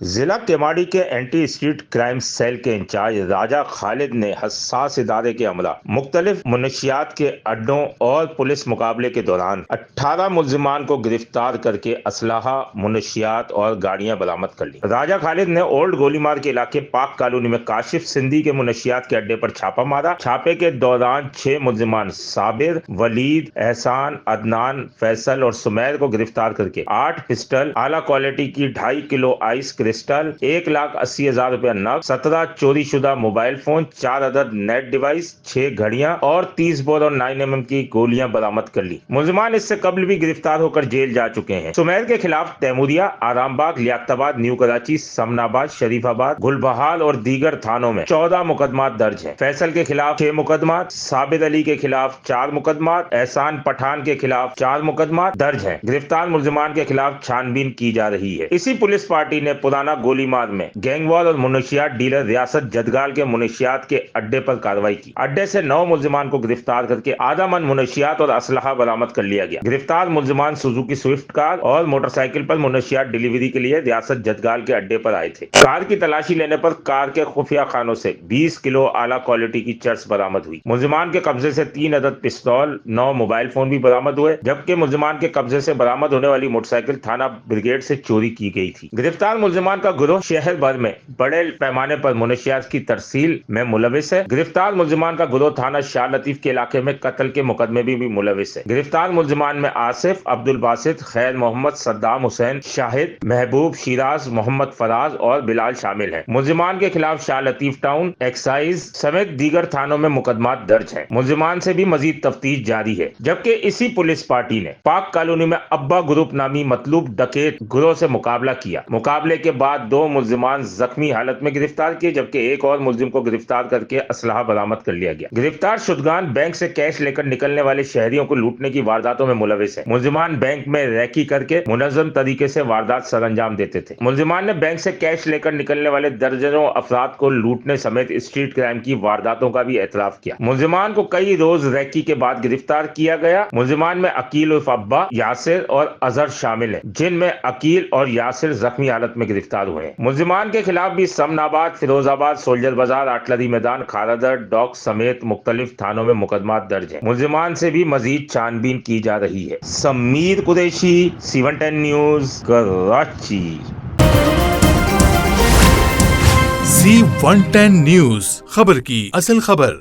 ضلع کیماڑی کے anti street crime cell کے انچارج راجہ خالد نے حساس ادارے کے عملہ، مختلف منشیات کے اڈوں اور پولیس مقابلے کے دوران 18 ملزمان کو گرفتار کر کے اسلحہ، منشیات اور گاڑیاں برآمد کر لی۔ راجہ خالد نے اولڈ گولی مار کے علاقے پاک کالونی میں کاشف سندھی کے منشیات کے اڈے پر چھاپہ مارا۔ چھاپے کے دوران 6 ملزمان صابر، ولید، احسان، عدنان، فیصل اور سمیر کو گرفتار کر کے 8 پسٹل، اعلیٰ کوالٹی کی 2.5 کلو آئس کرسٹل، 1,80,000 روپیہ نقد، 17 چوری شدہ موبائل فون، 4 عدد نیٹ ڈیوائس، 6 گھڑیاں اور 30 بور اور 9mm کی گولیاں برآمد کر لی۔ ملزمان اس سے قبل بھی گرفتار ہو کر جیل جا چکے ہیں۔ سمیر کے خلاف تیموریہ، آرام باغ، لیاقت آباد، نیو کراچی، سمن آباد، شریف آباد، گل بہار اور دیگر تھانوں میں 14 مقدمات درج ہیں۔ فیصل کے خلاف 6 مقدمات، صابر علی کے خلاف 4 مقدمات، احسان پٹھان کے خلاف 4 مقدمات درج ہیں۔ گرفتار ملزمان کے خلاف چھان بین کی جا رہی ہے۔ اسی پولیس پارٹی نے پرانا گولی مار میں گینگ وار اور منشیات ڈیلر ریاست جدگال کے منشیات کے اڈے پر کارروائی کی۔ اڈے سے 9 ملزمان کو گرفتار کر کے آدھا من منشیات اور اسلحہ برآمد کر لیا گیا۔ گرفتار ملزمان سوزوکی سوئفٹ کار اور موٹر سائیکل پر منشیات ڈیلیوری کے لیے ریاست جدگال کے اڈے پر آئے تھے۔ کار کی تلاشی لینے پر کار کے خفیہ خانوں سے 20 کلو اعلیٰ کوالٹی کی چرس برآمد ہوئی۔ ملزمان کے قبضے سے 3 عدد پستول، 9 موبائل فون بھی برآمد ہوئے، جبکہ ملزمان کے قبضے سے برآمد ہونے والی موٹر سائیکل تھانہ بریگیڈ سے چوری کی گئی تھی۔ گرفتار ملزمان کا گروہ شہر بھر میں بڑے پیمانے پر منشیات کی ترسیل میں ملوث ہے۔ گرفتار ملزمان کا گروہ تھانہ شاہ لطیف کے علاقے میں قتل کے مقدمے بھی ملوث ہے۔ گرفتار ملزمان میں آصف، عبدالباسط، خیر محمد، صدام حسین، شاہد، محبوب، شیراز، محمد فراز اور بلال شامل ہیں۔ ملزمان کے خلاف شاہ لطیف ٹاؤن، ایکسائز سمیت دیگر تھانوں میں مقدمات درج ہیں۔ ملزمان سے بھی مزید تفتیش جاری ہے، جبکہ اسی پولیس پارٹی نے پاک کالونی میں ابا گروپ نامی مطلوب ڈکیت گروہ سے مقابلہ کیا۔ مقابلے کے بعد 2 ملزمان زخمی حالت میں گرفتار کیے، جبکہ ایک اور ملزم کو گرفتار کر کے اسلحہ برآمد کر لیا گیا۔ گرفتار شدگان بینک سے کیش لے کر نکلنے والے شہریوں کو لوٹنے کی وارداتوں میں ملوث ہیں۔ ملزمان بینک میں ریکی کر کے منظم طریقے سے واردات سر انجام دیتے تھے۔ ملزمان نے بینک سے کیش لے کر نکلنے والے درجنوں افراد کو لوٹنے سمیت اسٹریٹ کرائم کی وارداتوں کا بھی اعتراف کیا۔ ملزمان کو کئی روز ریکی کے بعد گرفتار کیا گیا۔ ملزمان میں عقیل عرف ابا، یاسر اور اظہر شامل ہیں، جن میں عقیل اور یاسر زخمی حالت میں گرفتار ہوئے ہیں۔ ملزمان کے خلاف بھی سمن آباد، فیروز آباد، سولجر بازار، آٹلری میدان، کھارادر، ڈاک سمیت مختلف تھانوں میں مقدمات درج ہیں۔ ملزمان سے بھی مزید چھان بین کی جا رہی ہے۔ Sameer Qureshi, C110 news, Karachi. C110 news, خبر کی اصل خبر۔